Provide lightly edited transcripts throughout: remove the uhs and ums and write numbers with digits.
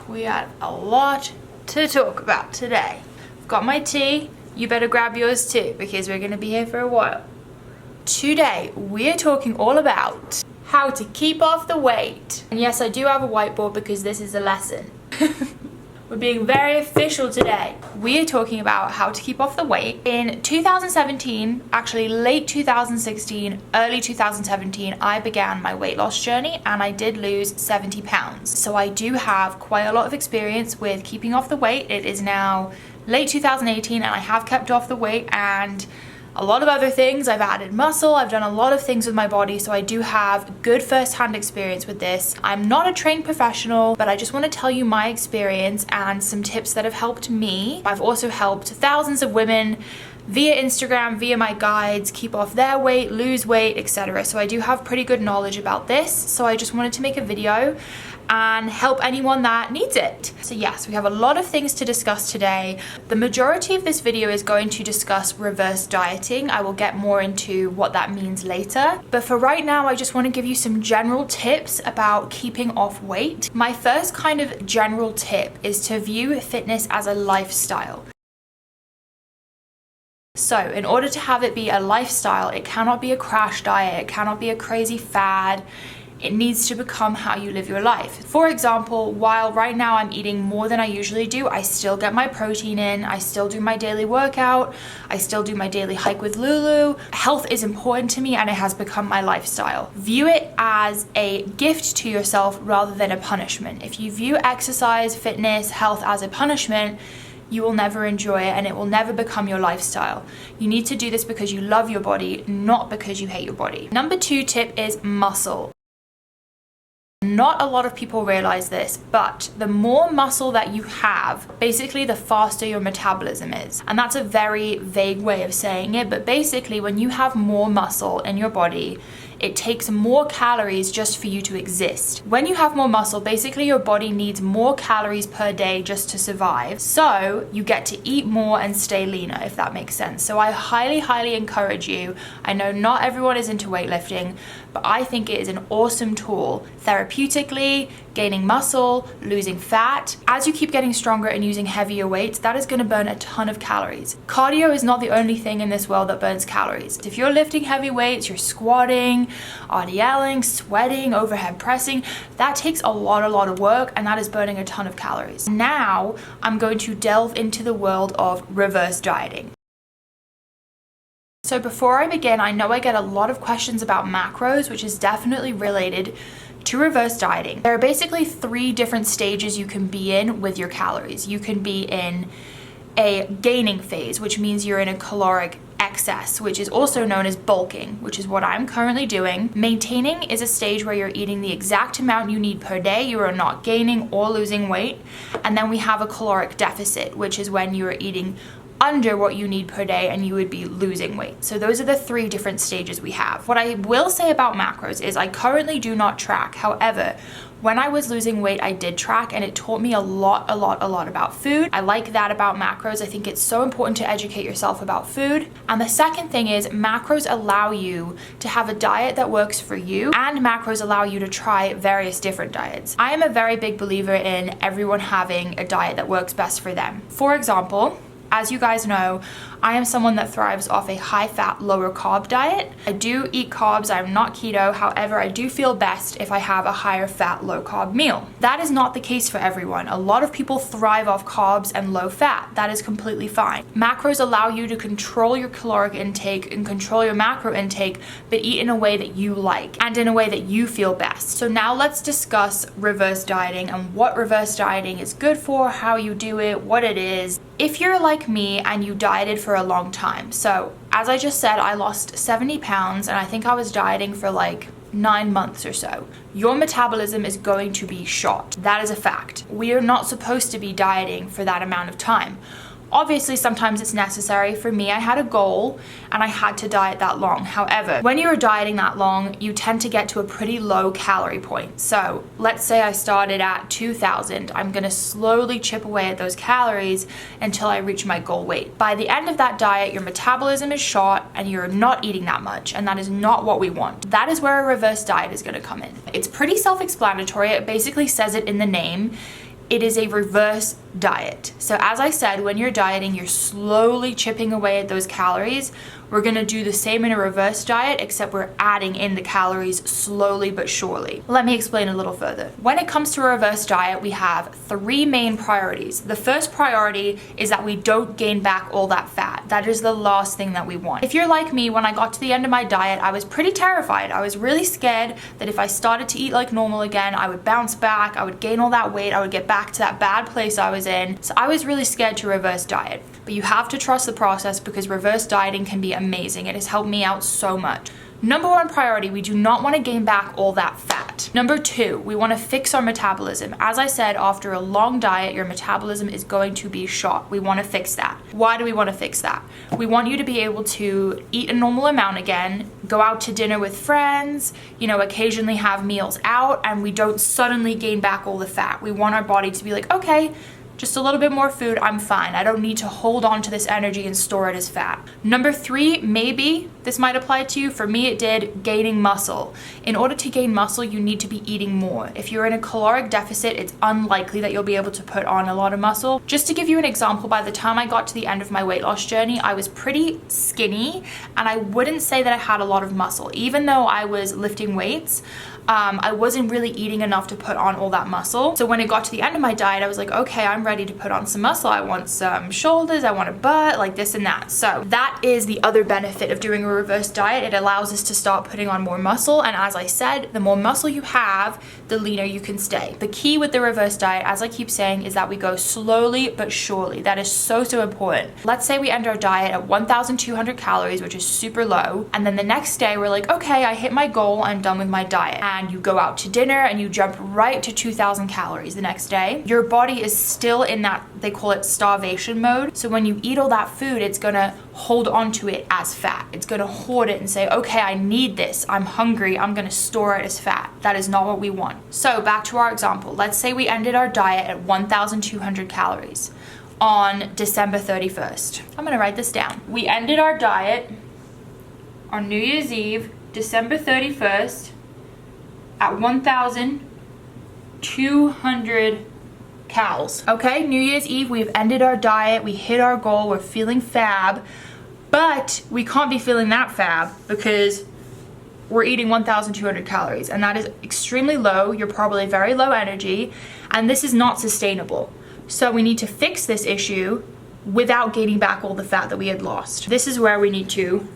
we had a lot to talk about today. I've got my tea, you better grab yours too because we're gonna be here for a while. Today, we're talking all about how to keep off the weight. And yes, I do have a whiteboard because this is a lesson. We're being very official today. We are talking about how to keep off the weight. In 2017, actually late 2016, early 2017, I began my weight loss journey and I did lose 70 pounds. So I do have quite a lot of experience with keeping off the weight. It is now late 2018 and I have kept off the weight and a lot of other things. I've added muscle, I've done a lot of things with my body, so I do have good first-hand experience with this. I'm not a trained professional, but I just want to tell you my experience and some tips that have helped me. I've also helped thousands of women via Instagram, via my guides, keep off their weight, lose weight, etc. So I do have pretty good knowledge about this, so I just wanted to make a video and help anyone that needs it. So yes, we have a lot of things to discuss today. The majority of this video is going to discuss reverse dieting. I will get more into what that means later. But for right now, I just want to give you some general tips about keeping off weight. My first kind of general tip is to view fitness as a lifestyle. So in order to have it be a lifestyle, it cannot be a crash diet, it cannot be a crazy fad. It needs to become how you live your life. For example, while right now I'm eating more than I usually do, I still get my protein in, I still do my daily workout, I still do my daily hike with Lulu. Health is important to me and it has become my lifestyle. View it as a gift to yourself rather than a punishment. If you view exercise, fitness, health as a punishment, you will never enjoy it and it will never become your lifestyle. You need to do this because you love your body, not because you hate your body. Number 2 tip is muscle. Not a lot of people realize this, but the more muscle that you have, basically the faster your metabolism is. And that's a very vague way of saying it, but basically when you have more muscle in your body, it takes more calories just for you to exist. When you have more muscle, basically your body needs more calories per day just to survive. So you get to eat more and stay leaner, if that makes sense. So I highly encourage you. I know not everyone is into weightlifting, but I think it is an awesome tool therapeutically, gaining muscle, losing fat. As you keep getting stronger and using heavier weights, that is going to burn a ton of calories. Cardio is not the only thing in this world that burns calories. If you're lifting heavy weights, you're squatting, RDLing, sweating, overhead pressing, that takes a lot of work and that is burning a ton of calories. Now, I'm going to delve into the world of reverse dieting. So before I begin, I know I get a lot of questions about macros, which is definitely related to reverse dieting. There are basically 3 different stages you can be in with your calories. You can be in a gaining phase, which means you're in a caloric excess, which is also known as bulking, which is what I'm currently doing. Maintaining is a stage where you're eating the exact amount you need per day. You are not gaining or losing weight. And then we have a caloric deficit, which is when you are eating under what you need per day and you would be losing weight. So those are the 3 different stages we have. What I will say about macros is I currently do not track. However, when I was losing weight, I did track and it taught me a lot about food. I like that about macros. I think it's so important to educate yourself about food. And the second thing is macros allow you to have a diet that works for you, and macros allow you to try various different diets. I am a very big believer in everyone having a diet that works best for them. For example, as you guys know, I am someone that thrives off a high-fat, lower-carb diet. I do eat carbs, I'm not keto, however, I do feel best if I have a higher-fat, low-carb meal. That is not the case for everyone. A lot of people thrive off carbs and low-fat. That is completely fine. Macros allow you to control your caloric intake and control your macro intake, but eat in a way that you like and in a way that you feel best. So now let's discuss reverse dieting and what reverse dieting is good for, how you do it, what it is. If you're like me and you dieted for a long time, so as I just said, I lost 70 pounds and I think I was dieting for like 9 months or so, your metabolism is going to be shot. That is a fact. We are not supposed to be dieting for that amount of time. Obviously, sometimes it's necessary. For me, I had a goal and I had to diet that long. However, when you're dieting that long, you tend to get to a pretty low calorie point. So let's say I started at 2,000. I'm gonna slowly chip away at those calories until I reach my goal weight. By the end of that diet, your metabolism is shot and you're not eating that much, and that is not what we want. That is where a reverse diet is gonna come in. It's pretty self-explanatory. It basically says it in the name. it is a reverse diet. So as I said, when you're dieting, you're slowly chipping away at those calories. We're gonna do the same in a reverse diet, except we're adding in the calories slowly but surely. Let me explain a little further. When it comes to a reverse diet, we have 3 main priorities. The first priority is that we don't gain back all that fat. That is the last thing that we want. If you're like me, when I got to the end of my diet, I was pretty terrified. I was really scared that if I started to eat like normal again, I would bounce back, I would gain all that weight, I would get back to that bad place I was in. So I was really scared to reverse diet. But you have to trust the process, because reverse dieting can be amazing. It has helped me out so much. Number 1 priority, we do not want to gain back all that fat. Number 2, we want to fix our metabolism. As I said, after a long diet, your metabolism is going to be shot. We want to fix that. Why do we want to fix that? We want you to be able to eat a normal amount again, go out to dinner with friends, occasionally have meals out, and we don't suddenly gain back all the fat. We want our body to be like, okay, just a little bit more food, I'm fine. I don't need to hold on to this energy and store it as fat. Number 3, maybe this might apply to you. For me, it did, gaining muscle. In order to gain muscle, you need to be eating more. If you're in a caloric deficit, it's unlikely that you'll be able to put on a lot of muscle. Just to give you an example, by the time I got to the end of my weight loss journey, I was pretty skinny, and I wouldn't say that I had a lot of muscle. Even though I was lifting weights, I wasn't really eating enough to put on all that muscle. So when it got to the end of my diet, I was like, okay, I'm ready to put on some muscle. I want some shoulders, I want a butt, like this and that. So that is the other benefit of doing a reverse diet. It allows us to start putting on more muscle. And as I said, the more muscle you have, the leaner you can stay. The key with the reverse diet, as I keep saying, is that we go slowly but surely. That is so important. Let's say we end our diet at 1,200 calories, which is super low. And then the next day we're like, okay, I hit my goal, I'm done with my diet. And you go out to dinner and you jump right to 2,000 calories the next day. Your body is still in that, they call it starvation mode. So when you eat all that food, it's gonna hold on to it as fat. It's gonna hoard it and say, okay, I need this, I'm hungry, I'm gonna store it as fat. That is not what we want. So back to our example. Let's say we ended our diet at 1,200 calories on December 31st. I'm gonna write this down. We ended our diet on New Year's Eve, December 31st, at 1,200 calories. Okay, New Year's Eve, we've ended our diet, we hit our goal, we're feeling fab, but we can't be feeling that fab because we're eating 1,200 calories, and that is extremely low. You're probably very low energy, and this is not sustainable. So we need to fix this issue without gaining back all the fat that we had lost. This is where we need to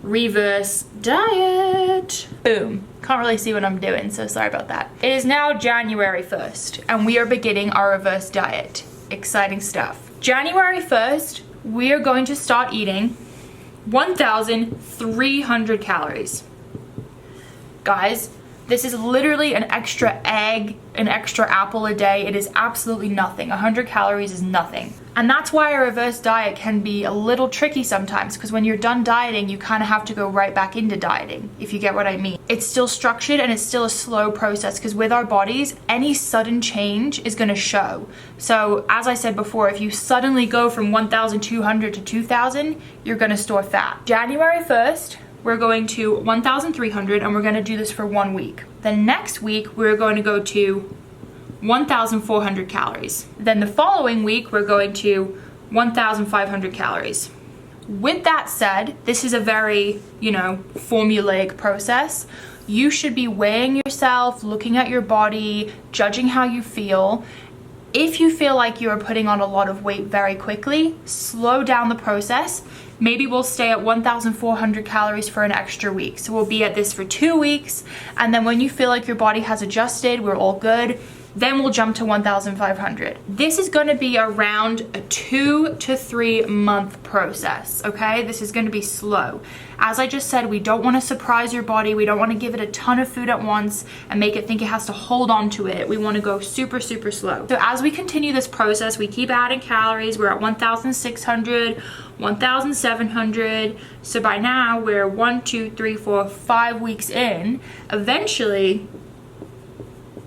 reverse diet. Boom. Can't really see what I'm doing, so sorry about that. It is now January 1st, and we are beginning our reverse diet. Exciting stuff. January 1st, we are going to start eating 1,300 calories. Guys, this is literally an extra egg, an extra apple a day. It is absolutely nothing. 100 calories is nothing. And that's why a reverse diet can be a little tricky sometimes, because when you're done dieting, you kind of have to go right back into dieting, if you get what I mean. It's still structured and it's still a slow process, because with our bodies, any sudden change is going to show. So as I said before, if you suddenly go from 1,200 to 2,000, you're going to store fat. January 1st, we're going to 1,300, and we're going to do this for 1 week. The next week, we're going to go to 1,400 calories. Then the following week, we're going to 1,500 calories. With that said, this is a very, formulaic process. You should be weighing yourself, looking at your body, judging how you feel. If you feel like you are putting on a lot of weight very quickly, slow down the process. Maybe we'll stay at 1,400 calories for an extra week. So we'll be at this for 2 weeks. And then when you feel like your body has adjusted, we're all good, then we'll jump to 1,500. This is gonna be around a 2 to 3 month process, okay? This is gonna be slow. As I just said, we don't wanna surprise your body. We don't wanna give it a ton of food at once and make it think it has to hold on to it. We wanna go super, super slow. So as we continue this process, we keep adding calories. We're at 1,600, 1,700. So by now we're 5 weeks in. Eventually,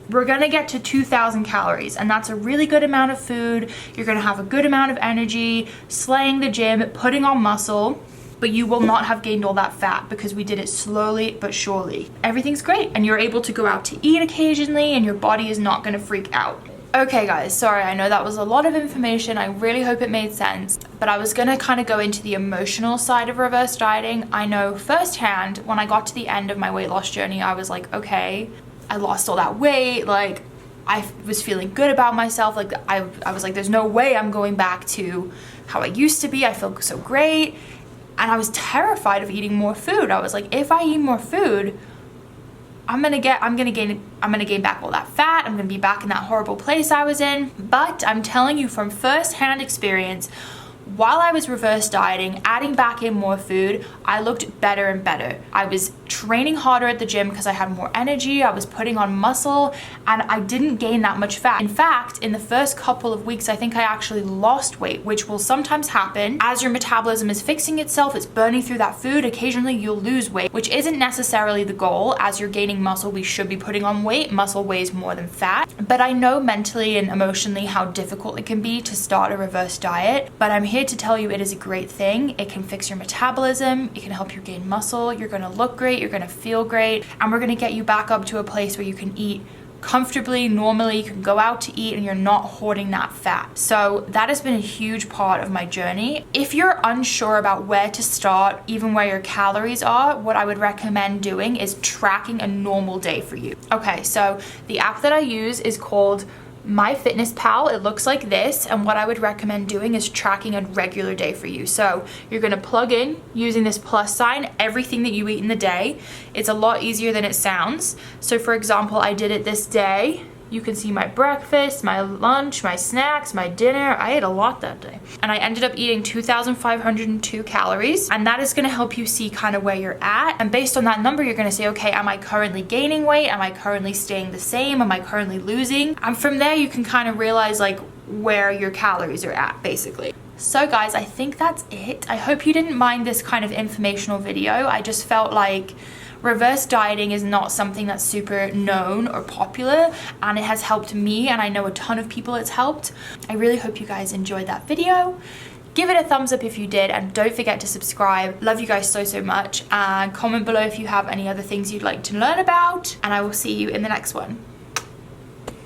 we're gonna get to 2,000 calories, and that's a really good amount of food. You're gonna have a good amount of energy, slaying the gym, putting on muscle, but you will not have gained all that fat because we did it slowly but surely. Everything's great, and you're able to go out to eat occasionally, and your body is not gonna freak out. Okay guys, sorry, I know that was a lot of information. I really hope it made sense, but I was gonna kind of go into the emotional side of reverse dieting. I know firsthand when I got to the end of my weight loss journey, I was like, okay, I lost all that weight, like I was feeling good about myself, like I was like, there's no way I'm going back to how I used to be. I feel so great. And I was terrified of eating more food. I was like, if I eat more food, I'm gonna gain back all that fat. I'm gonna be back in that horrible place I was in. But I'm telling you from first-hand experience, while I was reverse dieting, adding back in more food, I looked better and better. I was training harder at the gym because I had more energy, I was putting on muscle, and I didn't gain that much fat. In fact, in the first couple of weeks, I think I actually lost weight, which will sometimes happen. As your metabolism is fixing itself, it's burning through that food, occasionally you'll lose weight, which isn't necessarily the goal. As you're gaining muscle, we should be putting on weight. Muscle weighs more than fat. But I know mentally and emotionally how difficult it can be to start a reverse diet, but I'm here to tell you it is a great thing. It can fix your metabolism, it can help you gain muscle, you're gonna look great, you're gonna feel great, and we're gonna get you back up to a place where you can eat comfortably, normally, you can go out to eat and you're not hoarding that fat. So that has been a huge part of my journey. If you're unsure about where to start, even where your calories are, what I would recommend doing is tracking a normal day for you. Okay, so the app that I use is called MyFitnessPal. It looks like this, and what I would recommend doing is tracking a regular day for you. So you're gonna plug in using this plus sign everything that you eat in the day. It's a lot easier than it sounds. So for example, I did it this day. You can see my breakfast, my lunch, my snacks, my dinner. I ate a lot that day. And I ended up eating 2,502 calories. And that is gonna help you see kind of where you're at. And based on that number, you're gonna say, okay, am I currently gaining weight? Am I currently staying the same? Am I currently losing? And from there, you can kind of realize like where your calories are at, basically. So guys, I think that's it. I hope you didn't mind this kind of informational video. I just felt like reverse dieting is not something that's super known or popular, and it has helped me, and I know a ton of people it's helped. I really hope you guys enjoyed that video. Give it a thumbs up if you did, and don't forget to subscribe. Love you guys so much, and comment below if you have any other things you'd like to learn about, and I will see you in the next one.